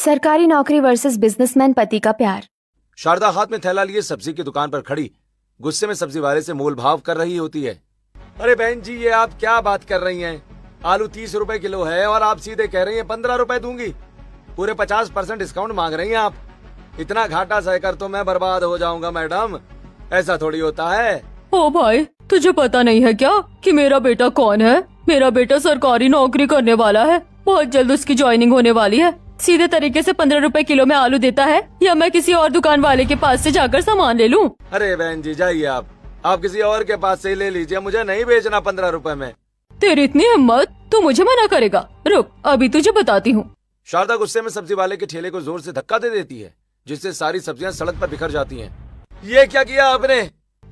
सरकारी नौकरी versus businessman पति का प्यार। शारदा हाथ में थैला लिए सब्जी की दुकान पर खड़ी गुस्से में सब्जी वाले से मोल भाव कर रही होती है। अरे बहन जी, ये आप क्या बात कर रही हैं? आलू 30 रुपए किलो है और आप सीधे कह रही हैं 15 रुपए दूंगी। पूरे 50% डिस्काउंट मांग रही हैं आप। इतना घाटा सहकर तो मैं बर्बाद हो जाऊंगा मैडम, ऐसा थोड़ी होता है। ओ भाई, तुझे पता नहीं है क्या कि मेरा बेटा कौन है? मेरा बेटा सरकारी नौकरी करने वाला है, बहुत जल्द उसकी ज्वाइनिंग होने वाली है। सीधे तरीके से 15 रुपए किलो में आलू देता है, या मैं किसी और दुकान वाले के पास से जाकर सामान ले लूं? अरे बहन जी जाइए आप किसी और के पास से ले लीजिए, मुझे नहीं बेचना 15 रुपए में। तेरी इतनी हिम्मत, तू मुझे मना करेगा? रुक, अभी तुझे बताती हूँ। शारदा गुस्से में सब्जी वाले के ठेले को जोर से धक्का दे देती है, जिससे सारी सब्जियां सड़क पर बिखर जाती हैं। ये क्या किया आपने?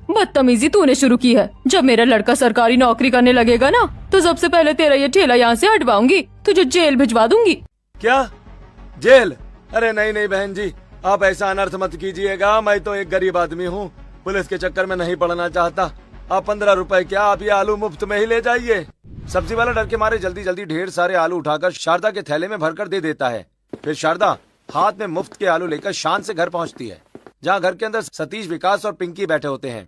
बदतमीजी तूने शुरू की है। जब मेरा लड़का सरकारी नौकरी करने लगेगा ना, तो सबसे पहले तेरा ये ठेला यहाँ से हटवाऊंगी, तुझे जेल भिजवा दूंगी। क्या जेल? अरे नहीं नहीं बहन जी, आप ऐसा अनर्थ मत कीजिएगा। मैं तो एक गरीब आदमी हूँ, पुलिस के चक्कर में नहीं पड़ना चाहता। आप 15 रुपए क्या, आप ये आलू मुफ्त में ही ले जाइए। सब्जी वाला डर के मारे जल्दी जल्दी ढेर सारे आलू उठाकर शारदा के थैले में भरकर दे देता है। फिर शारदा हाथ में मुफ्त के आलू लेकर शान से घर पहुँचती है, जहाँ घर के अंदर सतीश, विकास और पिंकी बैठे होते हैं।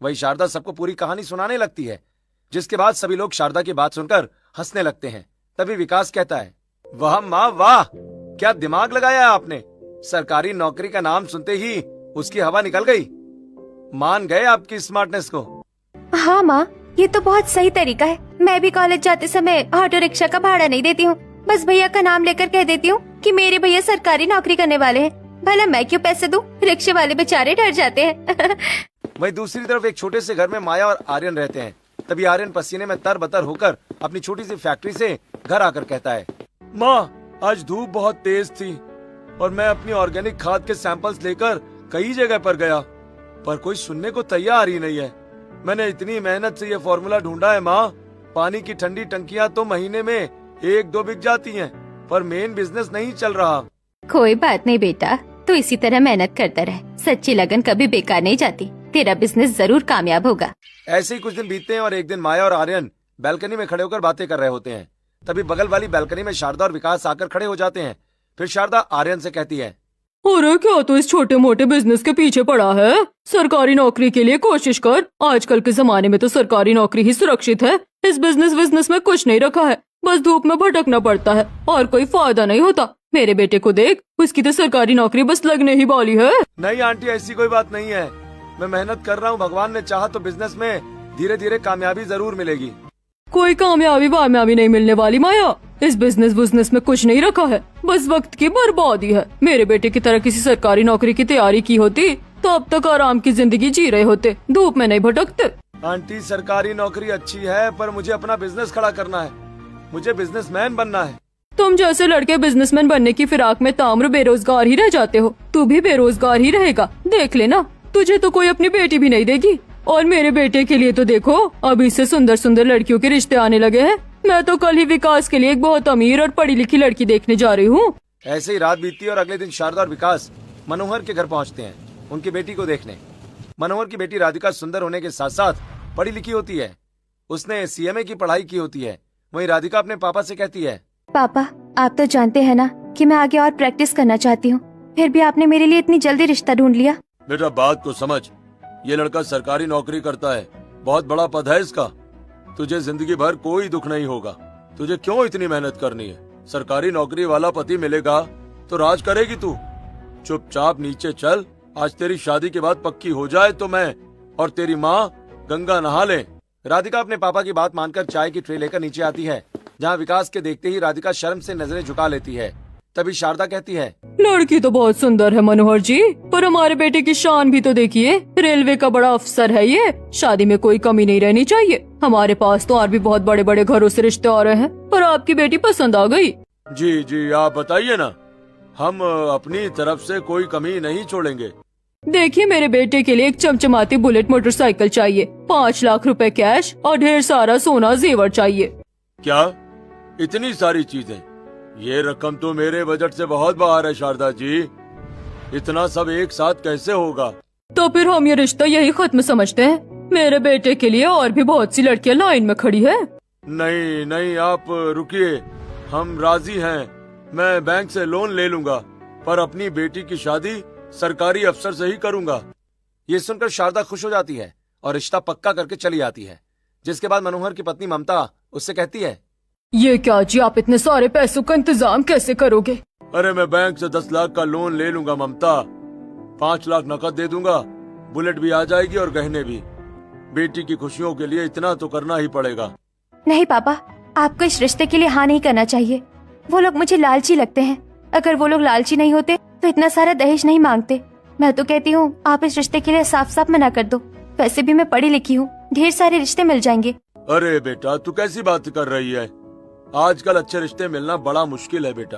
वही शारदा सबको पूरी कहानी सुनाने लगती है, जिसके बाद सभी लोग शारदा की बात सुनकर हंसने लगते हैं। तभी विकास कहता है, वाह माँ वाह, क्या दिमाग लगाया आपने। सरकारी नौकरी का नाम सुनते ही उसकी हवा निकल गई। मान गए आपकी स्मार्टनेस को। हाँ माँ, ये तो बहुत सही तरीका है। मैं भी कॉलेज जाते समय ऑटो रिक्शा का भाड़ा नहीं देती हूँ, बस भैया का नाम लेकर कह देती हूँ कि मेरे भैया सरकारी नौकरी करने वाले हैं। भला मैं क्यों पैसे दूं? रिक्शे वाले बेचारे डर जाते हैं। वहीं दूसरी तरफ एक छोटे से घर में माया और आर्यन रहते हैं। तभी आर्यन पसीने में तरबतर होकर अपनी छोटी सी फैक्ट्री से घर आकर कहता है, माँ आज धूप बहुत तेज थी और मैं अपनी ऑर्गेनिक खाद के सैंपल्स लेकर कई जगह पर गया, पर कोई सुनने को तैयार ही नहीं है। मैंने इतनी मेहनत से ये फॉर्मूला ढूंढा है माँ, पानी की ठंडी टंकियाँ तो महीने में 1-2 बिक जाती हैं, पर मेन बिजनेस नहीं चल रहा। कोई बात नहीं बेटा, तू इसी तरह मेहनत करता रहे। सच्ची लगन कभी बेकार नहीं जाती, तेरा बिजनेस जरूर कामयाब होगा। ऐसे ही कुछ दिन बीतते हैं और एक दिन माया और आर्यन बैल्कनी में खड़े होकर बातें कर रहे होते हैं। तभी बगल वाली बैल्कनी में शारदा और विकास आकर खड़े हो जाते हैं। फिर शारदा आर्यन से कहती है, अरे क्या तो इस छोटे मोटे बिजनेस के पीछे पड़ा है? सरकारी नौकरी के लिए कोशिश कर। आजकल के जमाने में तो सरकारी नौकरी ही सुरक्षित है। इस बिजनेस में कुछ नहीं रखा है, बस धूप में भटकना पड़ता है और कोई फायदा नहीं होता। मेरे बेटे को देख, उसकी तो सरकारी नौकरी बस लगने ही वाली है। नहीं आंटी, ऐसी कोई बात नहीं है। मैं मेहनत कर रहा हूँ, भगवान ने चाहा तो बिजनेस में धीरे धीरे कामयाबी जरूर मिलेगी। कोई कामयाबी नहीं मिलने वाली माया। इस बिजनेस में कुछ नहीं रखा है, बस वक्त की बर्बादी है। मेरे बेटे की तरह किसी सरकारी नौकरी की तैयारी की होती तो अब तक आराम की जिंदगी जी रहे होते, धूप में नहीं भटकते। आंटी सरकारी नौकरी अच्छी है, पर मुझे अपना बिजनेस खड़ा करना है, मुझे बिजनेसमैन बनना है। तुम जैसे लड़के बिजनेसमैन बनने की फिराक में ताम्र बेरोजगार ही रह जाते हो। तू भी बेरोजगार ही रहेगा, देख लेना। तुझे तो कोई अपनी बेटी भी नहीं देगी, और मेरे बेटे के लिए तो देखो, अभी से सुंदर सुंदर लड़कियों के रिश्ते आने लगे हैं। मैं तो कल ही विकास के लिए एक बहुत अमीर और पढ़ी लिखी लड़की देखने जा रही हूँ। ऐसे ही रात बीतती है और अगले दिन शारदा और विकास मनोहर के घर पहुँचते हैं उनकी बेटी को देखने। मनोहर की बेटी राधिका सुंदर होने के साथ साथ पढ़ी लिखी होती है। उसने CMA की पढ़ाई की होती है। वहीं राधिका अपने पापा से कहती है, पापा आप तो जानते हैं ना कि मैं आगे और प्रैक्टिस करना चाहती हूँ, फिर भी आपने मेरे लिए इतनी जल्दी रिश्ता ढूंढ लिया। बेटा बात को समझ, ये लड़का सरकारी नौकरी करता है, बहुत बड़ा पद है इसका। तुझे जिंदगी भर कोई दुख नहीं होगा। तुझे क्यों इतनी मेहनत करनी है? सरकारी नौकरी वाला पति मिलेगा तो राज करेगी तू। चुपचाप नीचे चल, आज तेरी शादी के बाद पक्की हो जाए तो मैं और तेरी माँ गंगा नहा ले। राधिका अपने पापा की बात मानकर चाय की ट्रे लेकर नीचे आती है, जहाँ विकास के देखते ही राधिका शर्म से नजरें झुका लेती है। तभी शारदा कहती है, लड़की तो बहुत सुंदर है मनोहर जी, पर हमारे बेटे की शान भी तो देखिए। रेलवे का बड़ा अफसर है ये, शादी में कोई कमी नहीं रहनी चाहिए। हमारे पास तो और भी बहुत बड़े बड़े घरों से रिश्ते आ रहे हैं, पर आपकी बेटी पसंद आ गई। जी जी आप बताइए ना, हम अपनी तरफ से कोई कमी नहीं छोड़ेंगे। देखिए, मेरे बेटे के लिए एक चमचमाती बुलेट मोटरसाइकिल चाहिए, 5 लाख रुपए कैश और ढेर सारा सोना जेवर चाहिए। क्या इतनी सारी चीजें? ये रकम तो मेरे बजट से बहुत बाहर है शारदा जी, इतना सब एक साथ कैसे होगा? तो फिर हम ये रिश्ता यही खत्म समझते हैं। मेरे बेटे के लिए और भी बहुत सी लड़कियां लाइन में खड़ी है। नहीं नहीं आप रुकिए, हम राजी हैं। मैं बैंक से लोन ले लूंगा, पर अपनी बेटी की शादी सरकारी अफसर से ही करूंगा। ये सुनकर शारदा खुश हो जाती है और रिश्ता पक्का करके चली आती है। जिसके बाद मनोहर की पत्नी ममता उससे कहती है, ये क्या जी, आप इतने सारे पैसों का इंतजाम कैसे करोगे? अरे मैं बैंक से 10 लाख का लोन ले लूंगा ममता, 5 लाख नकद दे दूंगा, बुलेट भी आ जाएगी और गहने भी। बेटी की खुशियों के लिए इतना तो करना ही पड़ेगा। नहीं पापा, आपको इस रिश्ते के लिए हाँ नहीं करना चाहिए। वो लोग मुझे लालची लगते हैं। अगर वो लोग लालची नहीं होते तो इतना सारा दहेज नहीं मांगते। मैं तो कहती हूँ आप इस रिश्ते के लिए साफ साफ मना कर दो। वैसे भी मैं पढ़ी लिखी हूँ, ढेर सारे रिश्ते मिल जाएंगे। अरे बेटा, तू कैसी बात कर रही है? आजकल अच्छे रिश्ते मिलना बड़ा मुश्किल है बेटा,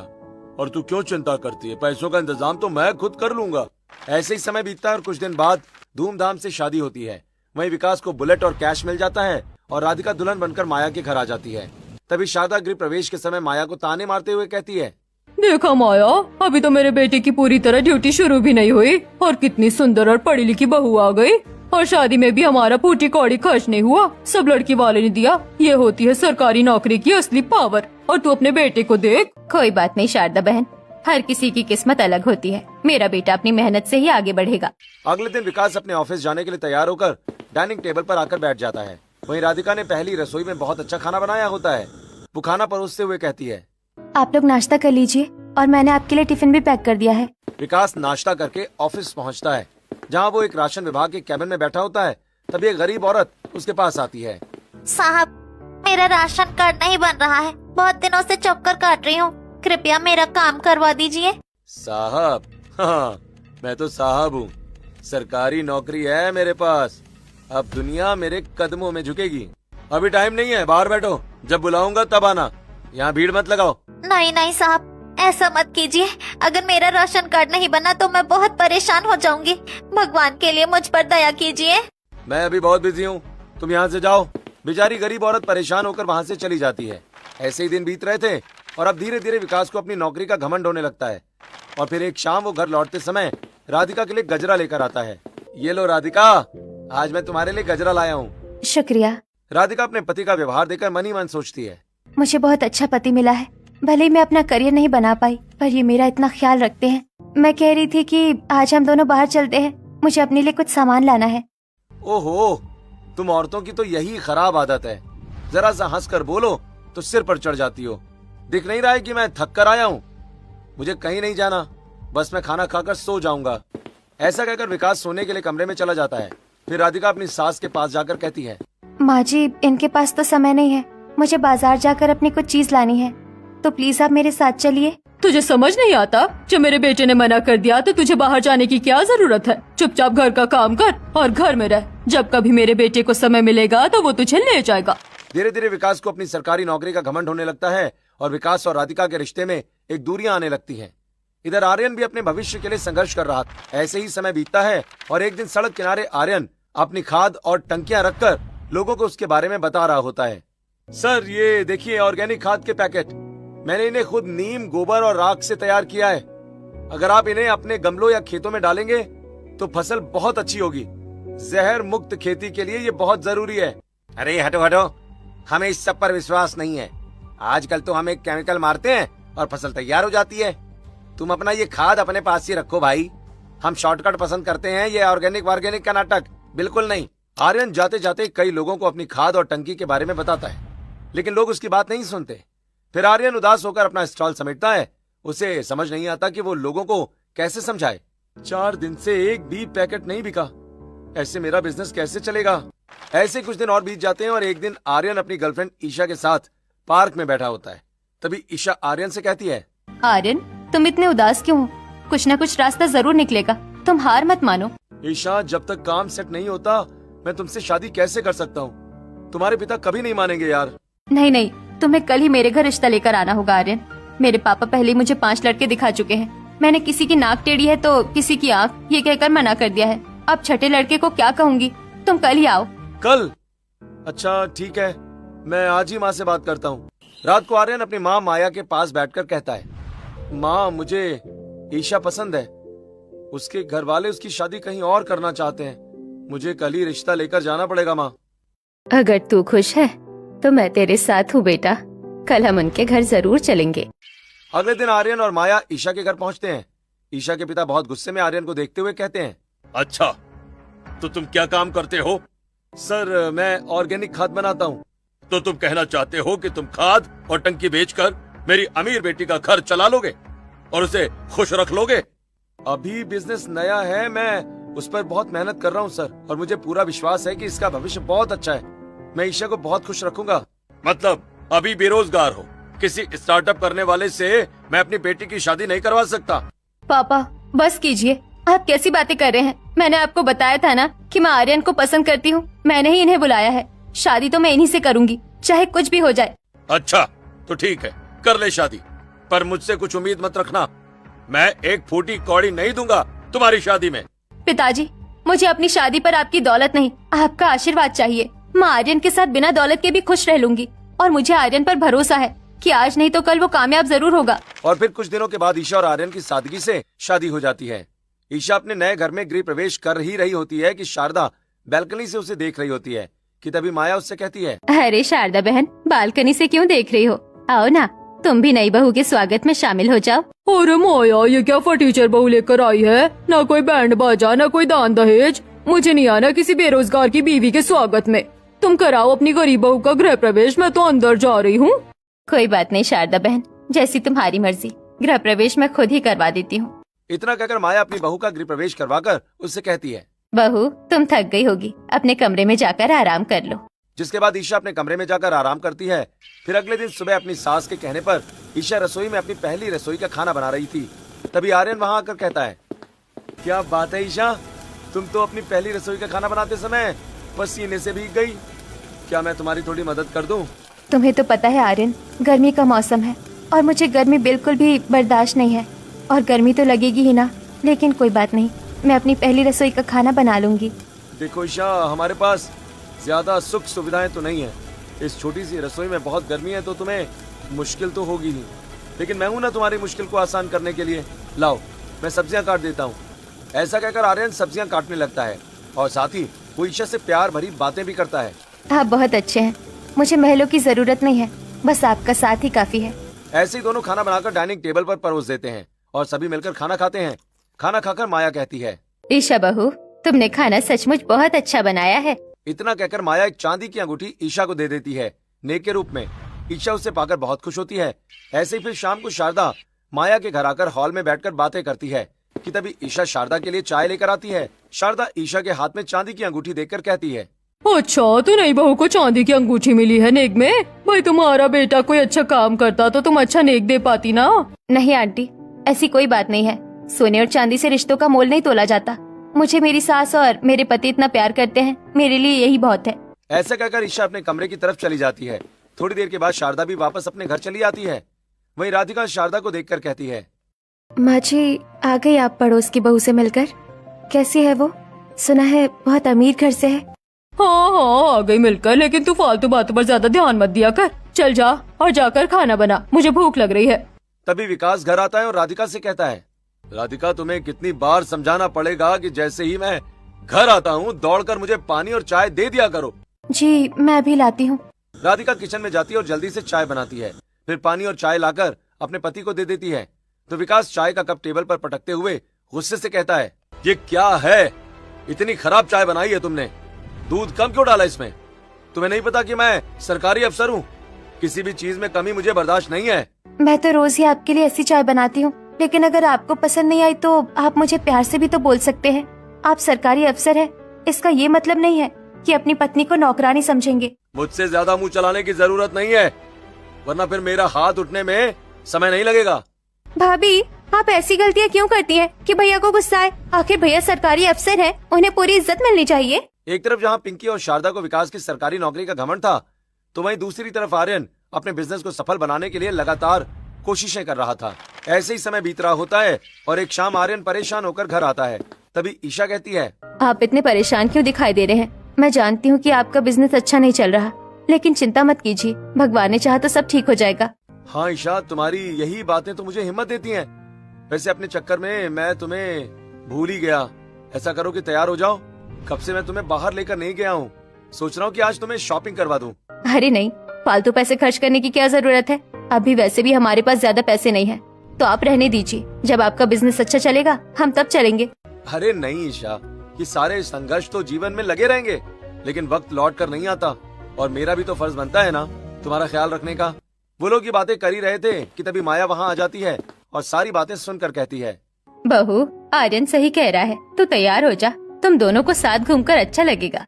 और तू क्यों चिंता करती है? पैसों का इंतजाम तो मैं खुद कर लूंगा। ऐसे ही समय बीतता है और कुछ दिन बाद धूमधाम से शादी होती है। वहीं विकास को बुलेट और कैश मिल जाता है और राधिका दुल्हन बनकर माया के घर आ जाती है। तभी शारदा गृह प्रवेश के समय माया को ताने मारते हुए कहती है, देखा माया, अभी तो मेरे बेटे की पूरी तरह ड्यूटी शुरू भी नहीं हुई और कितनी सुंदर और पढ़ी लिखी बहू आ गई, और शादी में भी हमारा फूटी कौड़ी खर्च नहीं हुआ, सब लड़की वाले ने दिया। ये होती है सरकारी नौकरी की असली पावर। और तू अपने बेटे को देख। कोई बात नहीं शारदा बहन, हर किसी की किस्मत अलग होती है। मेरा बेटा अपनी मेहनत से ही आगे बढ़ेगा। अगले दिन विकास अपने ऑफिस जाने के लिए तैयार होकर डाइनिंग टेबल पर आकर बैठ जाता है। वहीं राधिका ने पहली रसोई में बहुत अच्छा खाना बनाया होता है। वो खाना परोसते हुए कहती है, आप लोग नाश्ता कर लीजिए और मैंने आपके लिए टिफिन भी पैक कर दिया है। विकास नाश्ता करके ऑफिस पहुंचता है, जहां वो एक राशन विभाग के कैबिन में बैठा होता है। तभी एक गरीब औरत उसके पास आती है। साहब, मेरा राशन कार्ड नहीं बन रहा है, बहुत दिनों से चक्कर काट रही हूँ, कृपया मेरा काम करवा दीजिए। साहब? हाँ, मैं तो साहब हूँ, सरकारी नौकरी है मेरे पास। अब दुनिया मेरे कदमों में झुकेगी। अभी टाइम नहीं है, बाहर बैठो, जब बुलाऊंगा तब आना। यहाँ भीड़ मत लगाओ। नहीं नहीं साहब, ऐसा मत कीजिए। अगर मेरा राशन कार्ड नहीं बना तो मैं बहुत परेशान हो जाऊंगी। भगवान के लिए मुझ पर दया कीजिए। मैं अभी बहुत बिजी हूँ, तुम यहाँ से जाओ। बेचारी गरीब औरत परेशान होकर वहाँ से चली जाती है। ऐसे ही दिन बीत रहे थे और अब धीरे धीरे विकास को अपनी नौकरी का घमंड होने लगता है। और फिर एक शाम वो घर लौटते समय राधिका के लिए गजरा लेकर आता है। ये लो राधिका, आज मैं तुम्हारे लिए गजरा लाया हूँ। शुक्रिया। राधिका अपने पति का व्यवहार देखकर मन ही मन सोचती है, मुझे बहुत अच्छा पति मिला है। भले ही मैं अपना करियर नहीं बना पाई, पर ये मेरा इतना ख्याल रखते हैं। मैं कह रही थी कि आज हम दोनों बाहर चलते हैं, मुझे अपने लिए कुछ सामान लाना है। ओहो, तुम औरतों की तो यही खराब आदत है, जरा सा हंस कर बोलो तो सिर पर चढ़ जाती हो। दिख नहीं रहा है कि मैं थक कर आया हूँ? मुझे कहीं नहीं जाना, बस मैं खाना खाकर सो जाऊंगा। ऐसा कहकर विकास सोने के लिए कमरे में चला जाता है। फिर राधिका अपनी सास के पास जाकर कहती है, माँ जी, इनके पास तो समय नहीं है, मुझे बाजार जाकर अपनी कुछ चीज लानी है, तो प्लीज आप मेरे साथ चलिए। तुझे समझ नहीं आता? जब मेरे बेटे ने मना कर दिया तो तुझे बाहर जाने की क्या जरूरत है? चुपचाप घर का काम कर और घर में रह। जब कभी मेरे बेटे को समय मिलेगा तो वो तुझे ले जाएगा। धीरे धीरे विकास को अपनी सरकारी नौकरी का घमंड होने लगता है और विकास और राधिका के रिश्ते में एक दूरियां आने लगती हैं। इधर आर्यन भी अपने भविष्य के लिए संघर्ष कर रहा था। ऐसे ही समय बीतता है और एक दिन सड़क किनारे आर्यन अपनी खाद और टंकियां रखकर लोगों को उसके बारे में बता रहा होता है। सर, ये देखिए ऑर्गेनिक खाद के पैकेट, मैंने इन्हें खुद नीम, गोबर और राख से तैयार किया है। अगर आप इन्हें अपने गमलों या खेतों में डालेंगे तो फसल बहुत अच्छी होगी। जहर मुक्त खेती के लिए ये बहुत जरूरी है। अरे हटो हटो, हमें इस सब पर विश्वास नहीं है। आजकल तो हम एक केमिकल मारते हैं और फसल तैयार हो जाती है। तुम अपना ये खाद अपने पास ही रखो भाई, हम शॉर्टकट पसंद करते हैं, ये ऑर्गेनिक वार्गेनिक का नाटक बिल्कुल नहीं। आर्यन जाते जाते कई लोगों को अपनी खाद और टंकी के बारे में बताता है, लेकिन लोग उसकी बात नहीं सुनते। फिर आर्यन उदास होकर अपना स्टॉल समेटता है। उसे समझ नहीं आता कि वो लोगों को कैसे समझाए। 4 दिन से एक भी पैकेट नहीं बिका, ऐसे मेरा बिजनेस कैसे चलेगा? ऐसे कुछ दिन और बीत जाते हैं और एक दिन आर्यन अपनी गर्लफ्रेंड ईशा के साथ पार्क में बैठा होता है। तभी ईशा आर्यन से कहती है, आर्यन, तुम इतने उदास क्यों हो? कुछ न कुछ रास्ता जरूर निकलेगा, तुम हार मत मानो। ईशा, जब तक काम सेट नहीं होता मैं तुमसे शादी कैसे कर सकता हूँ? तुम्हारे पिता कभी नहीं मानेंगे यार। नहीं नहीं, तुम्हें कल ही मेरे घर रिश्ता लेकर आना होगा आर्यन। मेरे पापा पहले ही मुझे 5 लड़के दिखा चुके हैं। मैंने किसी की नाक टेढ़ी है तो किसी की आँख, ये कहकर मना कर दिया है। अब छठे लड़के को क्या कहूँगी? तुम कल ही आओ। कल? अच्छा ठीक है, मैं आज ही माँ से बात करता हूँ। रात को आर्यन अपनी माँ माया के पास बैठकर कहता है, माँ, मुझे ईशा पसंद है। उसके घर वाले उसकी शादी कहीं और करना चाहते हैं। मुझे कल ही रिश्ता लेकर जाना पड़ेगा माँ। अगर तू खुश है तो मैं तेरे साथ हूँ बेटा, कल हम उनके घर जरूर चलेंगे। अगले दिन आर्यन और माया ईशा के घर पहुंचते हैं। ईशा के पिता बहुत गुस्से में आर्यन को देखते हुए कहते हैं, अच्छा, तो तुम क्या काम करते हो? सर मैं ऑर्गेनिक खाद बनाता हूँ। तो तुम कहना चाहते हो कि तुम खाद और टंकी बेचकर मेरी अमीर बेटी का घर चला लोगे और उसे खुश रख लोगे? अभी बिजनेस नया है, मैं उस पर बहुत मेहनत कर रहा हूँ सर, और मुझे पूरा विश्वास है कि इसका भविष्य बहुत अच्छा है। मैं ईशा को बहुत खुश रखूंगा। मतलब अभी बेरोजगार हो, किसी स्टार्टअप करने वाले से मैं अपनी बेटी की शादी नहीं करवा सकता। पापा बस कीजिए, आप कैसी बातें कर रहे हैं? मैंने आपको बताया था ना कि मैं आर्यन को पसंद करती हूँ। मैंने ही इन्हें बुलाया है। शादी तो मैं इन्हीं से करूंगी, चाहे कुछ भी हो जाए। अच्छा तो ठीक है, कर ले शादी, पर मुझसे कुछ उम्मीद मत रखना। मैं एक फूटी कौड़ी नहीं दूंगा तुम्हारी शादी में। पिताजी, मुझे अपनी शादी पर आपकी दौलत नहीं, आपका आशीर्वाद चाहिए। मैं आर्यन के साथ बिना दौलत के भी खुश रह लूंगी, और मुझे आर्यन पर भरोसा है कि आज नहीं तो कल वो कामयाब जरूर होगा। और फिर कुछ दिनों के बाद ईशा और आर्यन की सादगी से शादी हो जाती है। ईशा अपने नए घर में गृह प्रवेश कर ही रही होती है कि शारदा बालकनी से उसे देख रही होती है कि तभी माया उससे कहती है, अरे शारदा बहन, बालकनी से क्यों देख रही हो? आओ ना, तुम भी नई बहू के स्वागत में शामिल हो जाओ। अरे माया, ये क्या फटीचर बहू लेकर आई है? ना कोई बैंड बाजा, ना कोई दान दहेज। मुझे नहीं आना किसी बेरोजगार की बीवी के स्वागत में। तुम कराओ अपनी गरीब बहू का गृह प्रवेश, मैं तो अंदर जा रही हूँ। कोई बात नहीं शारदा बहन, जैसी तुम्हारी मर्जी। गृह प्रवेश मैं खुद ही करवा देती हूँ। इतना कहकर माया अपनी बहू का गृह प्रवेश करवाकर उससे कहती है, बहू तुम थक गई होगी, अपने कमरे में जाकर आराम कर लो। जिसके बाद ईशा अपने कमरे में जाकर आराम करती है। फिर अगले दिन सुबह अपनी सास के कहने पर ईशा रसोई में अपनी पहली रसोई का खाना बना रही थी। तभी आर्यन वहाँ आकर कहता है, क्या बात है ईशा, तुम तो अपनी पहली रसोई का खाना बनाते समय पसीने से भीग गई। क्या मैं तुम्हारी थोड़ी मदद कर दूं? तुम्हें तो पता है आर्यन, गर्मी का मौसम है और मुझे गर्मी बिल्कुल भी बर्दाश्त नहीं है, और गर्मी तो लगेगी ही ना। लेकिन कोई बात नहीं, मैं अपनी पहली रसोई का खाना बना लूंगी। देखो ईशा, हमारे पास ज्यादा सुख सुविधाएं तो नहीं है। इस छोटी सी रसोई में बहुत गर्मी है तो तुम्हें मुश्किल तो होगी ही, लेकिन मैं हूं ना तुम्हारी मुश्किल को आसान करने के लिए। लाओ, मैं सब्जियां काट देता हूँ। ऐसा कहकर आर्यन सब्जियां काटने लगता है और साथ ही वो ईशा से प्यार भरी बातें भी करता है। आप बहुत अच्छे हैं, मुझे महलों की जरूरत नहीं है, बस आपका साथ ही काफी है। ऐसे ही दोनों खाना बनाकर डाइनिंग टेबल पर परोस देते हैं और सभी मिलकर खाना खाते हैं। खाना खाकर माया कहती है, ईशा बहू, तुमने खाना सचमुच बहुत अच्छा बनाया है। इतना कहकर माया एक चांदी की अंगूठी ईशा को दे देती है नेक के रूप में। ईशा उसे पाकर बहुत खुश होती है। ऐसे ही फिर शाम को शारदा माया के घर आकर हॉल में बैठकर बातें करती है कि तभी ईशा शारदा के लिए चाय लेकर आती है। शारदा ईशा के हाथ में चांदी की अंगूठी देखकर कहती है, अच्छा, तो नई बहू को चांदी की अंगूठी मिली है नेक में? भाई तुम्हारा बेटा कोई अच्छा काम करता तो तुम अच्छा नेक दे पाती ना। नहीं आंटी, ऐसी कोई बात नहीं है। सोने और चांदी से रिश्तों का मोल नहीं तोला जाता। मुझे मेरी सास और मेरे पति इतना प्यार करते हैं, मेरे लिए यही बहुत है। ऐसा कहकर ईशा अपने कमरे की तरफ चली जाती है। थोड़ी देर के बाद शारदा भी वापस अपने घर चली आती है। वहीं राधिका शारदा को देखकर कहती है, माँ जी, आ गई आप पड़ोस की बहू से मिलकर? कैसी है वो? सुना है बहुत अमीर घर से है। हाँ हाँ, आ गई मिलकर, लेकिन तू फालतू बातों पर ज्यादा ध्यान मत दिया कर। चल जा और जाकर खाना बना, मुझे भूख लग रही है। तभी विकास घर आता है और राधिका से कहता है, राधिका तुम्हें कितनी बार समझाना पड़ेगा कि जैसे ही मैं घर आता हूँ दौड़कर मुझे पानी और चाय दे दिया करो। जी मैं अभी लाती हूँ। राधिका किचन में जाती है और जल्दी से चाय बनाती है। फिर पानी और चाय लाकर अपने पति को दे देती है। तो विकास चाय का कप टेबल पर पटकते हुए गुस्से से कहता है, ये क्या है? इतनी खराब चाय बनाई है तुमने, दूध कम क्यों डाला इसमें? तुम्हें नहीं पता कि मैं सरकारी अफसर हूँ? किसी भी चीज में कमी मुझे बर्दाश्त नहीं है। मैं तो रोज ही आपके लिए ऐसी चाय बनाती हूँ, लेकिन अगर आपको पसंद नहीं आई तो आप मुझे प्यार से भी तो बोल सकते हैं। आप सरकारी अफसर हैं, इसका ये मतलब नहीं है कि अपनी पत्नी को नौकरानी समझेंगे। मुझसे ज्यादा मुंह चलाने की जरूरत नहीं है, वरना फिर मेरा हाथ उठने में समय नहीं लगेगा। भाभी, आप ऐसी गलतियाँ क्यों करती हैं कि भैया को गुस्सा आए? आखिर भैया सरकारी अफसर हैं, उन्हें पूरी इज्जत मिलनी चाहिए। एक तरफ जहाँ पिंकी और शारदा को विकास की सरकारी नौकरी का घमंड था, तो वहीं दूसरी तरफ आर्यन अपने बिजनेस को सफल बनाने के लिए लगातार कोशिशें कर रहा था। ऐसे ही समय बीत रहा होता है और एक शाम आर्यन परेशान होकर घर आता है। तभी ईशा कहती है, आप इतने परेशान क्यों दिखाई दे रहे हैं? मैं जानती हूँ कि आपका बिजनेस अच्छा नहीं चल रहा, लेकिन चिंता मत कीजिए, भगवान ने चाहा तो सब ठीक हो जाएगा। हाँ ईशा, तुम्हारी यही बातें तो मुझे हिम्मत देती हैं। वैसे अपने चक्कर में मैं तुम्हें भूल ही गया। ऐसा करो कि तैयार हो जाओ, कब से मैं तुम्हें बाहर लेकर नहीं गया हूँ। सोच रहा हूँ कि आज तुम्हें शॉपिंग करवा दूँ। अरे नहीं, फालतू पैसे खर्च करने की क्या जरूरत है? अभी वैसे भी हमारे पास ज्यादा पैसे नहीं है, तो आप रहने दीजिए। जब आपका बिजनेस अच्छा चलेगा हम तब चलेंगे। अरे नहीं ईशा, ये सारे संघर्ष तो जीवन में लगे रहेंगे, लेकिन वक्त लौट कर नहीं आता। और मेरा भी तो फर्ज बनता है ना तुम्हारा ख्याल रखने का। वो लोग ये बातें कर ही रहे थे कि तभी माया वहाँ आ जाती है और सारी बातें सुनकर कहती है, बहू आर्यन सही कह रहा है, तू तैयार हो जा, तुम दोनों को साथ घूमकर अच्छा लगेगा।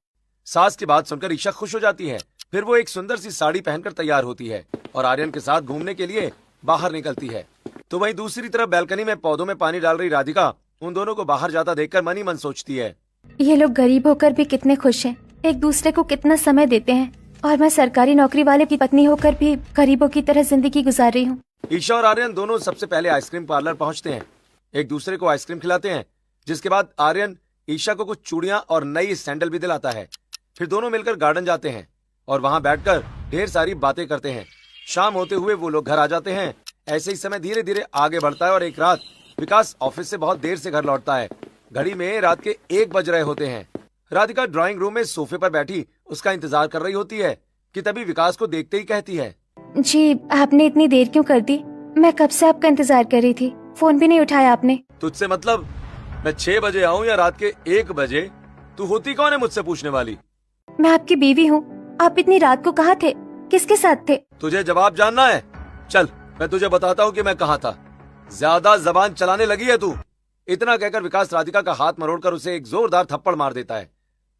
सास की बात सुनकर ईशा खुश हो जाती है। फिर वो एक सुंदर सी साड़ी पहनकर तैयार होती है और आर्यन के साथ घूमने के लिए बाहर निकलती है। तो वहीं दूसरी तरफ बालकनी में पौधों में पानी डाल रही राधिका उन दोनों को बाहर जाता देखकर मन ही मन सोचती है, ये लोग गरीब होकर भी कितने खुश हैं, एक दूसरे को कितना समय देते हैं, और मैं सरकारी नौकरी वाले की पत्नी होकर भी गरीबों की तरह जिंदगी गुजार रही हूँ। ईशा और आर्यन दोनों सबसे पहले आइसक्रीम पार्लर पहुंचते हैं, एक दूसरे को आइसक्रीम खिलाते हैं, जिसके बाद आर्यन ईशा को कुछ चूड़ियां और नई सैंडल भी दिलाता है। फिर दोनों मिलकर गार्डन जाते हैं और वहां बैठकर ढेर सारी बातें करते हैं। शाम होते हुए वो लोग घर आ जाते हैं। ऐसे ही समय धीरे धीरे आगे बढ़ता है और एक रात विकास ऑफिस से बहुत देर से घर लौटता है। घड़ी में रात के 1 बज रहे होते हैं। राधिका ड्राइंग रूम में सोफे पर बैठी उसका इंतजार कर रही होती है कि तभी विकास को देखते ही कहती है, जी आपने इतनी देर क्यों कर दी? मैं कब से आपका इंतजार कर रही थी, फोन भी नहीं उठाया आपने। तुझसे मतलब मैं 6 बजे आऊँ या रात के 1 बजे? तू होती कौन है मुझसे पूछने वाली? मैं आपकी बीवी हूँ। आप इतनी रात को कहाँ थे, किसके साथ थे? तुझे जवाब जानना है? चल मैं तुझे बताता हूँ कि मैं कहाँ था। ज्यादा जबान चलाने लगी है तू। इतना कहकर विकास राधिका का हाथ मरोड़कर उसे एक जोरदार थप्पड़ मार देता है।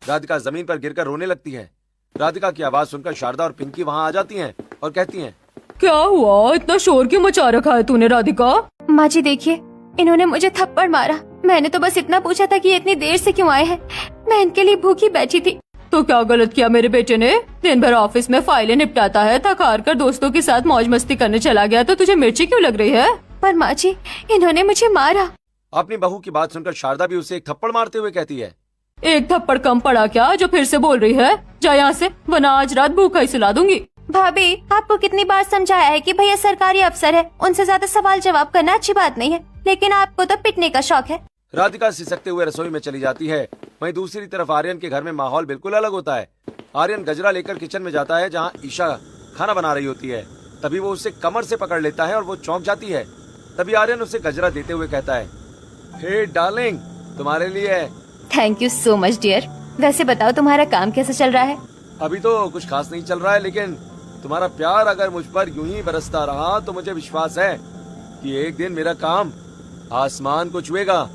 राधिका जमीन पर गिरकर रोने लगती है। राधिका की आवाज सुनकर शारदा और पिंकी वहाँ आ जाती हैं और कहती हैं, क्या हुआ, इतना शोर क्यों मचा रखा है तूने राधिका? माँ जी देखिए, इन्होंने मुझे थप्पड़ मारा। मैंने तो बस इतना पूछा था कि ये इतनी देर से क्यों आए हैं। मैं इनके लिए भूखी बैठी थी। तो क्या गलत किया मेरे बेटे ने? दिन भर ऑफिस में फाइलें निपटाता है, थक हार कर दोस्तों के साथ मौज मस्ती करने चला गया, तो तुझे मिर्ची क्यों लग रही है? पर माँ जी इन्होंने मुझे मारा। अपनी बहू की बात सुनकर शारदा भी उसे एक थप्पड़ मारते हुए कहती है, एक थप्पड़ कम पड़ा क्या जो फिर से बोल रही है? जा यहाँ से, वरना आज रात भूखा ही सुला दूंगी। भाभी आपको कितनी बार समझाया है कि भैया सरकारी अफसर है, उनसे ज्यादा सवाल जवाब करना अच्छी बात नहीं है, लेकिन आपको तो पिटने का शौक है। राधिका सिसकते हुए रसोई में चली जाती है। वहीं दूसरी तरफ आर्यन के घर में माहौल बिल्कुल अलग होता है। आर्यन गजरा लेकर किचन में जाता है जहाँ ईशा खाना बना रही होती है। तभी वो उसे कमर से पकड़ लेता है और वो चौंक जाती है। तभी आर्यन उसे गजरा देते हुए कहता है, हे डार्लिंग, तुम्हारे लिए। Thank you so much dear. वैसे बताओ तुम्हारा काम कैसा चल रहा है? अभी तो कुछ खास नहीं चल रहा है, लेकिन तुम्हारा प्यार अगर मुझ पर यूं ही बरसता रहा तो मुझे विश्वास है कि एक दिन मेरा काम आसमान को छुएगा।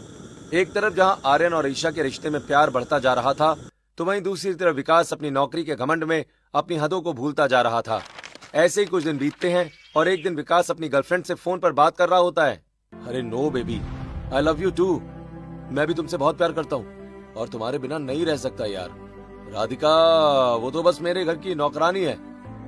एक तरफ जहां आर्यन और ईशा के रिश्ते में प्यार बढ़ता जा रहा था, तो वहीं दूसरी तरफ विकास अपनी नौकरी के घमंड में अपनी हदों को भूलता जा रहा था। ऐसे ही कुछ दिन बीतते हैं और एक दिन विकास अपनी गर्लफ्रेंड से फोन पर बात कर रहा होता है। अरे no baby, I love you too. मैं भी तुमसे बहुत प्यार करता हूँ और तुम्हारे बिना नहीं रह सकता यार। राधिका वो तो बस मेरे घर की नौकरानी है,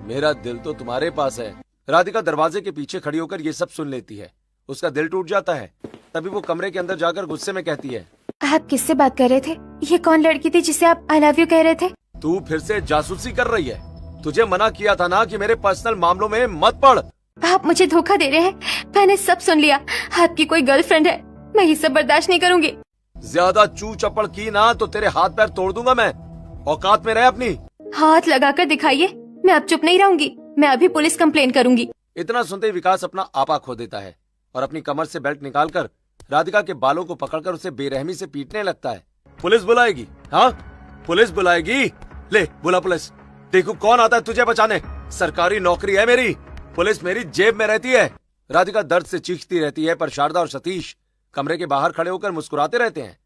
मेरा दिल तो तुम्हारे पास है। राधिका दरवाजे के पीछे खड़ी होकर ये सब सुन लेती है। उसका दिल टूट जाता है। तभी वो कमरे के अंदर जाकर गुस्से में कहती है, आप किससे बात कर रहे थे? ये कौन लड़की थी जिसे आप आई लव यू कह रहे थे? तू फिर से जासूसी कर रही है। तुझे मना किया था ना कि मेरे पर्सनल मामलों में मत पड़। आप मुझे धोखा दे रहे हैं। मैंने सब सुन लिया। आपकी कोई गर्लफ्रेंड है। मैं ये सब बर्दाश्त नहीं करूंगी। ज्यादा चू चपड़ की ना तो तेरे हाथ पैर तोड़ दूंगा मैं। औकात में रहे अपनी। हाथ लगाकर दिखाइए। मैं अब चुप नहीं रहूंगी। मैं अभी पुलिस कंप्लेन करूंगी। इतना सुनते ही विकास अपना आपा खो देता है और अपनी कमर से बेल्ट निकालकर राधिका के बालों को पकड़कर उसे बेरहमी से पीटने लगता है। पुलिस बुलाएगी? हाँ पुलिस बुलाएगी। ले बुला पुलिस। देखो कौन आता है तुझे बचाने। सरकारी नौकरी है मेरी, पुलिस मेरी जेब में रहती है। राधिका दर्द से चीखती रहती है, पर शारदा और सतीश कमरे के बाहर खड़े होकर मुस्कुराते रहते हैं।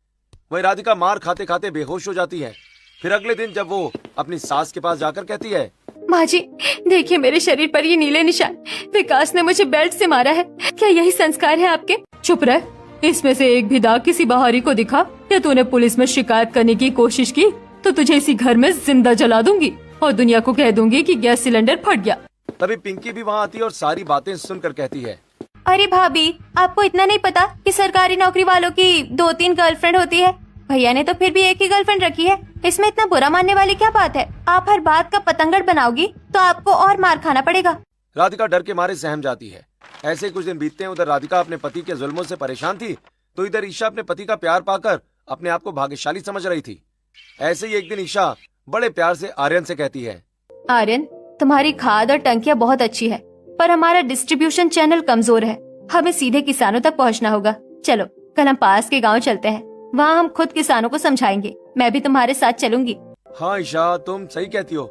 वही राधिका मार खाते खाते बेहोश हो जाती है। फिर अगले दिन जब वो अपनी सास के पास जाकर कहती है, माँ जी देखिए मेरे शरीर पर ये नीले निशान। विकास ने मुझे बेल्ट से मारा है। क्या यही संस्कार है आपके? चुप रह। इसमें से एक भी दाग किसी बाहरी को दिखा या तूने पुलिस में शिकायत करने की कोशिश की तो तुझे इसी घर में जिंदा जला दूंगी और दुनिया को कह दूंगी कि गैस सिलेंडर फट गया। तभी पिंकी भी वहाँ आती है और सारी बातें सुनकर कहती है, अरे भाभी आपको इतना नहीं पता कि सरकारी नौकरी वालों की 2-3 गर्लफ्रेंड होती है। भैया ने तो फिर भी एक ही गर्लफ्रेंड रखी है। इसमें इतना बुरा मानने वाली क्या बात है? आप हर बात का पतंगड़ बनाओगी तो आपको और मार खाना पड़ेगा। राधिका डर के मारे सहम जाती है। ऐसे कुछ दिन बीतते हैं। उधर राधिका अपने पति के जुल्मों से परेशान थी, तो इधर ईशा अपने पति का प्यार पाकर अपने आप को भाग्यशाली समझ रही थी। ऐसे ही एक दिन ईशा बड़े प्यार से आर्यन से कहती है, आर्यन तुम्हारी खाद और टंकियाँ बहुत अच्छी है, पर हमारा डिस्ट्रीब्यूशन चैनल कमजोर है। हमें सीधे किसानों तक पहुंचना होगा। चलो कल हम पास के गांव चलते हैं, वहाँ हम खुद किसानों को समझाएंगे। मैं भी तुम्हारे साथ चलूंगी। हाँ ईशा, तुम सही कहती हो।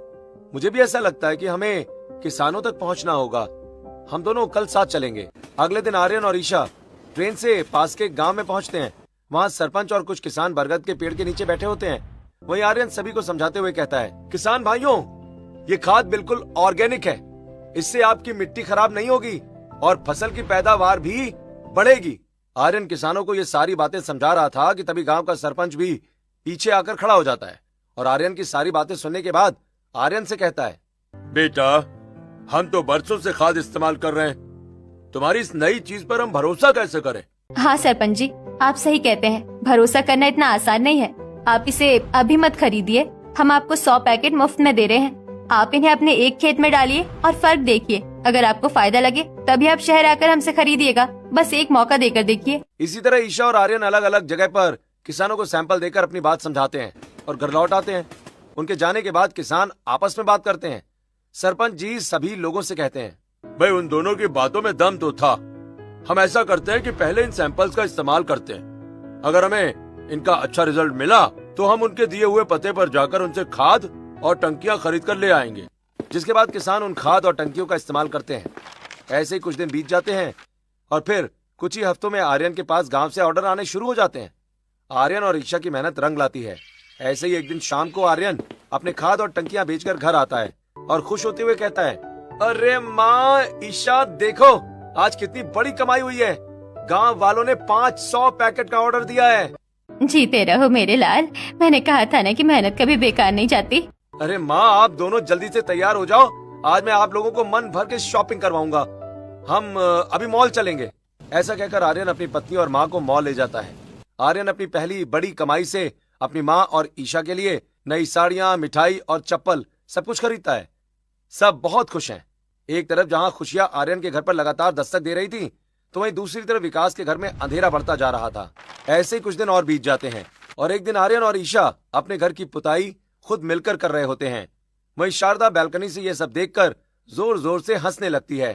मुझे भी ऐसा लगता है कि हमें किसानों तक पहुंचना होगा। हम दोनों कल साथ चलेंगे। अगले दिन आर्यन और ईशा ट्रेन से पास के गांव में पहुंचते हैं। वहाँ सरपंच और कुछ किसान बरगद के पेड़ के नीचे बैठे होते हैं। वहीं आर्यन सभी को समझाते हुए कहता है, किसान भाइयों, ये खाद बिल्कुल ऑर्गेनिक है। इससे आपकी मिट्टी खराब नहीं होगी और फसल की पैदावार भी बढ़ेगी। आर्यन किसानों को ये सारी बातें समझा रहा था कि तभी गांव का सरपंच भी पीछे आकर खड़ा हो जाता है और आर्यन की सारी बातें सुनने के बाद आर्यन से कहता है, बेटा, हम तो बरसों से खाद इस्तेमाल कर रहे हैं, तुम्हारी इस नई चीज पर हम भरोसा कैसे करें? हाँ सरपंच जी, आप सही कहते हैं। भरोसा करना इतना आसान नहीं है। आप इसे अभी मत खरीदिए। हम आपको 100 पैकेट मुफ्त में दे रहे हैं। आप इन्हें अपने एक खेत में डालिए और फर्क देखिए। अगर आपको फायदा लगे तभी आप शहर आकर हमसे खरीदिएगा। बस एक मौका देकर देखिए। इसी तरह ईशा और आर्यन अलग अलग जगह पर किसानों को सैंपल देकर अपनी बात समझाते हैं और घर लौट आते हैं। उनके जाने के बाद किसान आपस में बात करते हैं। सरपंच जी सभी लोगों से कहते हैं, भाई उन दोनों की बातों में दम तो था। हम ऐसा करते हैं कि पहले इन सैंपल्स का इस्तेमाल करते हैं। अगर हमें इनका अच्छा रिजल्ट मिला तो हम उनके दिए हुए पते पर जाकर उनसे खाद और टंकियां खरीद कर ले आएंगे। जिसके बाद किसान उन खाद और टंकियों का इस्तेमाल करते हैं। ऐसे ही कुछ दिन बीत जाते हैं और फिर कुछ ही हफ्तों में आर्यन के पास गांव से ऑर्डर आने शुरू हो जाते हैं। आर्यन और ईशा की मेहनत रंग लाती है। ऐसे ही एक दिन शाम को आर्यन अपने खाद और टंकियां बेचकर घर आता है और खुश होते हुए कहता है, अरे माँ ईशा, देखो आज कितनी बड़ी कमाई हुई है। गांव वालों ने 500 पैकेट का ऑर्डर दिया है। जीते रहो मेरे लाल। मैंने कहा था ना कि मेहनत कभी बेकार नहीं जाती। अरे माँ, आप दोनों जल्दी से तैयार हो जाओ। आज मैं आप लोगों को मन भर के शॉपिंग करवाऊंगा। हम अभी मॉल चलेंगे। ऐसा कहकर आर्यन अपनी पत्नी और माँ को मॉल ले जाता है। आर्यन अपनी पहली बड़ी कमाई से अपनी माँ और ईशा के लिए नई साड़ियाँ, मिठाई और चप्पल सब कुछ खरीदता है। सब बहुत खुश हैं। एक तरफ जहाँ खुशियाँ आर्यन के घर पर लगातार दस्तक दे रही थी, तो वहीं दूसरी तरफ विकास के घर में अंधेरा बढ़ता जा रहा था। ऐसे ही कुछ दिन और बीत जाते हैं और एक दिन आर्यन और ईशा अपने घर की पुताई खुद मिलकर कर रहे होते हैं। वहीं शारदा बैल्कनी से ये सब देखकर जोर जोर से हंसने लगती है।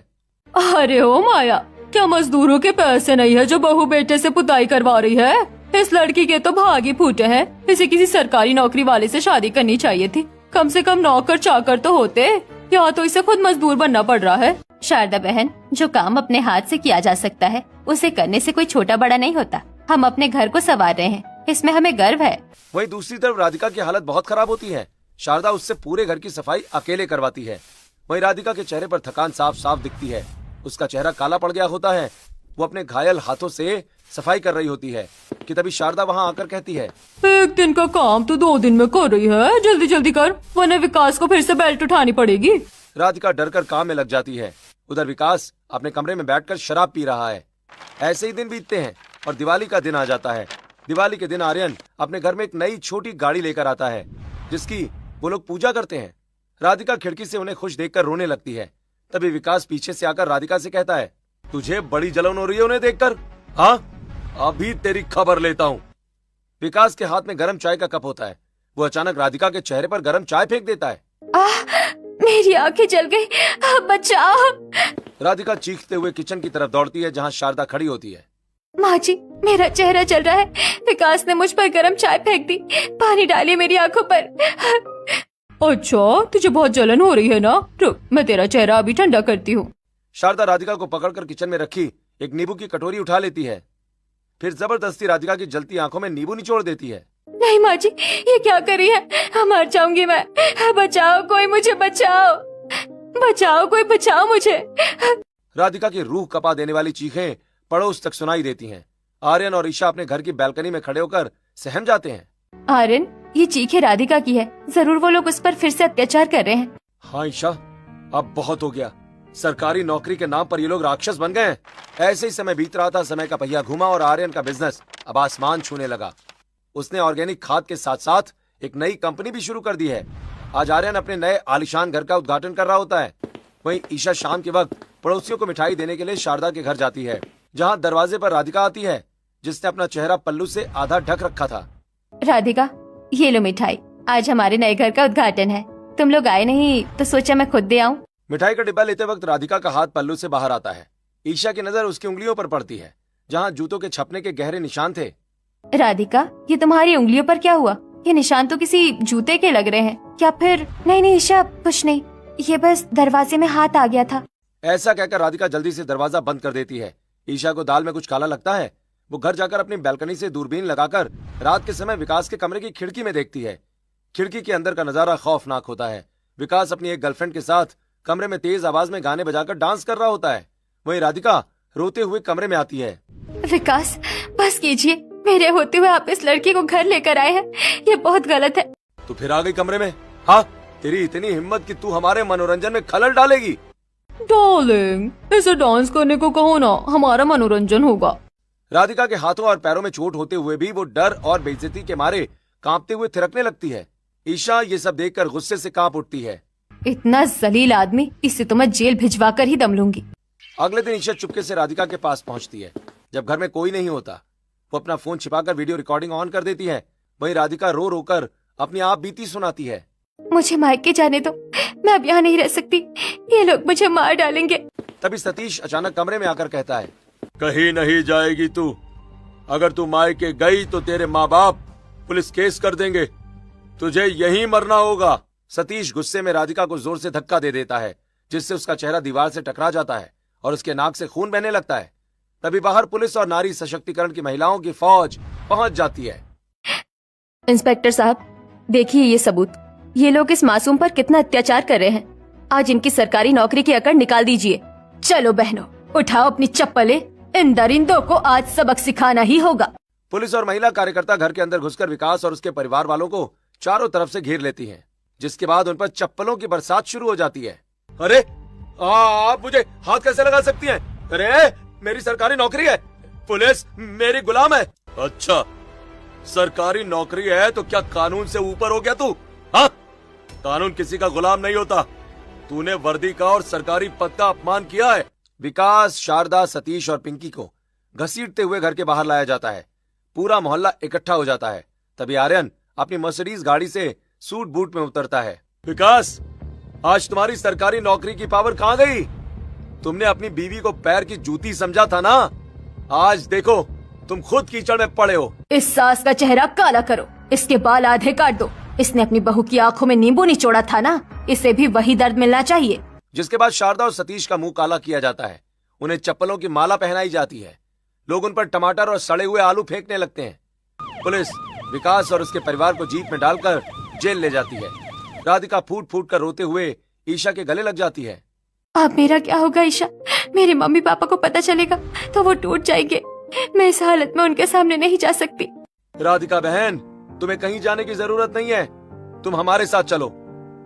अरे ओ माया, क्या मजदूरों के पैसे नहीं है जो बहू बेटे से पुताई करवा रही है? इस लड़की के तो भाग ही फूटे हैं। इसे किसी सरकारी नौकरी वाले से शादी करनी चाहिए थी। कम से कम नौकर चाकर तो होते। यहाँ तो इसे खुद मजदूर बनना पड़ रहा है। शारदा बहन, जो काम अपने हाथ से किया जा सकता है उसे करने से कोई छोटा बड़ा नहीं होता। हम अपने घर को संवार रहे हैं, इसमें हमें गर्व है। वहीं दूसरी तरफ राधिका की हालत बहुत खराब होती है। शारदा उससे पूरे घर की सफाई अकेले करवाती है। वहीं राधिका के चेहरे पर थकान साफ साफ दिखती है। उसका चेहरा काला पड़ गया होता है। वो अपने घायल हाथों से सफाई कर रही होती है कि तभी शारदा वहाँ आकर कहती है, एक दिन का काम तो 2 दिन में कर रही है। जल्दी जल्दी कर, वरना विकास को फिर से बेल्ट उठानी पड़ेगी। राधिका डरकर काम में लग जाती है। उधर विकास अपने कमरे में बैठकर शराब पी रहा है। ऐसे ही दिन बीतते हैं और दिवाली का दिन आ जाता है। दिवाली के दिन आर्यन अपने घर में एक नई छोटी गाड़ी लेकर आता है, जिसकी वो लोग पूजा करते हैं। राधिका खिड़की से उन्हें खुश देखकर रोने लगती है। तभी विकास पीछे से आकर राधिका से कहता है, तुझे बड़ी जलन हो रही है उन्हें देखकर? हाँ, अभी तेरी खबर लेता हूँ। विकास के हाथ में गर्म चाय का कप होता है। वो अचानक राधिका के चेहरे पर गर्म चाय फेंक देता है। मेरी आंखें जल गई, बचाओ। राधिका चीखते हुए किचन की तरफ दौड़ती है, जहाँ शारदा खड़ी होती है। माँ जी, मेरा चेहरा जल रहा है। विकास ने मुझ पर गर्म चाय फेंक दी। पानी डालिए मेरी आंखों पर। अच्छा, तुझे बहुत जलन हो रही है ना? रुक, मैं तेरा चेहरा अभी ठंडा करती हूँ। शारदा राधिका को पकड़कर किचन में रखी एक नींबू की कटोरी उठा लेती है। फिर जबरदस्ती राधिका की जलती आंखों में नींबू निचोड़ देती है। नहीं माँ जी, ये क्या कर रही है? मर जाऊंगी मैं। बचाओ, कोई मुझे बचाओ। बचाओ, कोई बचाओ मुझे। राधिका की रूह कपा देने वाली चीखें पड़ोस तक सुनाई देती हैं। आर्यन और ईशा अपने घर की बैल्कनी में खड़े होकर सहम जाते हैं। आर्यन, ये चीखें राधिका की है। जरूर वो लोग उस पर फिर से अत्याचार कर रहे हैं। हाँ ईशा, अब बहुत हो गया। सरकारी नौकरी के नाम पर ये लोग राक्षस बन गए हैं। ऐसे ही समय बीत रहा था। समय का पहिया घुमा और आर्यन का बिजनेस अब आसमान छूने लगा। उसने ऑर्गेनिक खाद के साथ साथ एक नई कंपनी भी शुरू कर दी है। आज आर्यन अपने नए आलीशान घर का उद्घाटन कर रहा होता है। वहीं ईशा शाम के वक्त पड़ोसियों को मिठाई देने के लिए शारदा के घर जाती है, जहां दरवाजे पर राधिका आती है, जिसने अपना चेहरा पल्लू से आधा ढक रखा था। राधिका, ये लो मिठाई। आज हमारे नए घर का उद्घाटन है। तुम लोग आए नहीं तो सोचा मैं खुद दे आऊं। मिठाई का डिब्बा लेते वक्त राधिका का हाथ पल्लू से बाहर आता है। ईशा की नजर उसकी उंगलियों पर पड़ती है, जहाँ जूतों के छपने के गहरे निशान थे। राधिका, ये तुम्हारी उंगलियों पर क्या हुआ? ये निशान तो किसी जूते के लग रहे हैं, क्या फिर? नहीं ईशा, कुछ नहीं, ये बस दरवाजे में हाथ आ गया था। ऐसा कहकर राधिका जल्दी से दरवाजा बंद कर देती है। ईशा को दाल में कुछ काला लगता है। वो घर जाकर अपनी बैल्कनी से दूरबीन लगाकर रात के समय विकास के कमरे की खिड़की में देखती है। खिड़की के अंदर का नजारा खौफनाक होता है। विकास अपनी एक गर्लफ्रेंड के साथ कमरे में तेज आवाज में गाने बजाकर डांस कर रहा होता है। वहीं राधिका रोते हुए कमरे में आती है। विकास, बस कीजिए, मेरे होते हुए आप इस लड़की को घर लेकर आए हैं, ये बहुत गलत है। तू फिर आ गई कमरे में? हाँ, तेरी इतनी हिम्मत कि तू हमारे मनोरंजन में खलल डालेगी। डार्लिंग, इसे डांस करने को कहो ना, हमारा मनोरंजन होगा। राधिका के हाथों और पैरों में चोट होते हुए भी वो डर और बेइज्जती के मारे कांपते हुए थिरकने लगती है। ईशा ये सब देखकर गुस्से से कांप उठती है। इतना जलील आदमी, इसे तो मैं जेल भिजवा कर ही दम लूंगी। अगले दिन ईशा चुपके से राधिका के पास पहुंचती है। जब घर में कोई नहीं होता, वो अपना फोन छिपाकर वीडियो रिकॉर्डिंग ऑन कर देती है। वहीं राधिका रो रो कर अपनी आप बीती सुनाती है। मुझे मायके जाने दो, मैं अब यहाँ नहीं रह सकती, ये लोग मुझे मार डालेंगे। तभी सतीश अचानक कमरे में आकर कहता है, कहीं नहीं जाएगी तू। अगर तू मायके गई तो तेरे माँ बाप पुलिस केस कर देंगे। तुझे यहीं मरना होगा। सतीश गुस्से में राधिका को जोर से धक्का दे देता है, जिससे उसका चेहरा दीवार से टकरा जाता है और उसके नाक से खून बहने लगता है। तभी बाहर पुलिस और नारी सशक्तिकरण की महिलाओं की फौज पहुंच जाती है। इंस्पेक्टर साहब, देखिए ये सबूत, ये लोग इस मासूम पर कितना अत्याचार कर रहे हैं। आज इनकी सरकारी नौकरी की अकड़ निकाल दीजिए। चलो बहनों, उठाओ अपनी चप्पलें, इन दरिंदों को आज सबक सिखाना ही होगा। पुलिस और महिला कार्यकर्ता घर के अंदर घुसकर विकास और उसके परिवार वालों को चारों तरफ से घेर लेती हैं, जिसके बाद उन पर चप्पलों की बरसात शुरू हो जाती है। अरे आप मुझे हाथ कैसे लगा सकती हैं? अरे मेरी सरकारी नौकरी है, पुलिस मेरी गुलाम है। अच्छा, सरकारी नौकरी है तो क्या कानून से ऊपर हो गया तू? हाँ, कानून किसी का गुलाम नहीं होता। तूने वर्दी का और सरकारी पद का अपमान किया है। विकास, शारदा, सतीश और पिंकी को घसीटते हुए घर के बाहर लाया जाता है। पूरा मोहल्ला इकट्ठा हो जाता है। तभी आर्यन अपनी मर्सिडीज गाड़ी से सूट बूट में उतरता है। विकास, आज तुम्हारी सरकारी नौकरी की पावर कहाँ गई? तुमने अपनी बीवी को पैर की जूती समझा था ना, आज देखो तुम खुद कीचड़ में पड़े हो। इस सास का चेहरा काला करो, इसके बाल आधे काट दो। इसने अपनी बहू की आंखों में नींबू निचोड़ा था ना, इसे भी वही दर्द मिलना चाहिए। जिसके बाद शारदा और सतीश का मुंह काला किया जाता है। उन्हें चप्पलों की माला पहनाई जाती है। लोग उन पर टमाटर और सड़े हुए आलू फेंकने लगते हैं। पुलिस विकास और उसके परिवार को जीप में डालकर जेल ले जाती है। राधिका फूट फूट कर रोते हुए ईशा के गले लग जाती है। अब मेरा क्या होगा ईशा? मेरे मम्मी पापा को पता चलेगा तो वो टूट जाएंगे। मैं इस हालत में उनके सामने नहीं जा सकती। राधिका बहन, तुम्हें कहीं जाने की जरूरत नहीं है, तुम हमारे साथ चलो।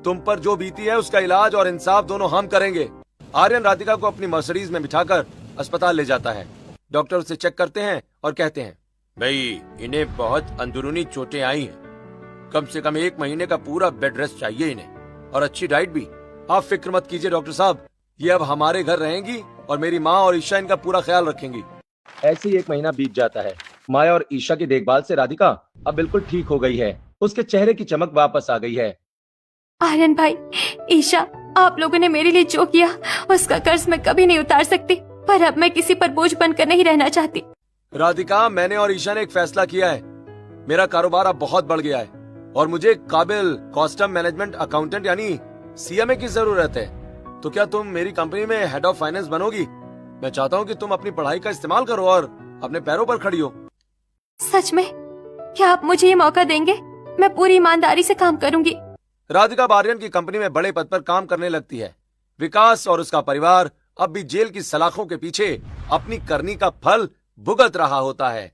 तुम पर जो बीती है उसका इलाज और इंसाफ दोनों हम करेंगे। आर्यन राधिका को अपनी मर्सिडीज में बिठाकर अस्पताल ले जाता है। डॉक्टर उसे चेक करते हैं और कहते हैं, भाई इन्हें बहुत अंदरूनी चोटें आई हैं। कम से कम 1 महीने का पूरा बेड रेस्ट चाहिए इन्हें, और अच्छी डाइट भी। आप फिक्र मत कीजिए डॉक्टर साहब, ये अब हमारे घर रहेंगी और मेरी माँ और ईशा इनका पूरा ख्याल रखेंगी। ऐसे ही 1 महीना बीत जाता है। माया और ईशा की देखभाल से राधिका अब बिल्कुल ठीक हो गई है। उसके चेहरे की चमक वापस आ गई है। आर्यन भाई, ईशा, आप लोगों ने मेरे लिए जो किया उसका कर्ज मैं कभी नहीं उतार सकती, पर अब मैं किसी पर बोझ बनकर नहीं रहना चाहती। राधिका, मैंने और ईशा ने एक फैसला किया है। मेरा कारोबार अब बहुत बढ़ गया है और मुझे एक काबिल कस्टम मैनेजमेंट अकाउंटेंट यानी CMA की जरूरत है। तो क्या तुम मेरी कंपनी में हेड ऑफ फाइनेंस बनोगी? मैं चाहता हूँ कि तुम अपनी पढ़ाई का इस्तेमाल करो और अपने पैरों पर खड़ी हो। सच में? क्या आप मुझे ये मौका देंगे? मैं पूरी ईमानदारी से काम करूंगी। राधिका आर्यन की कंपनी में बड़े पद पर काम करने लगती है। विकास और उसका परिवार अब भी जेल की सलाखों के पीछे अपनी करनी का फल भुगत रहा होता है।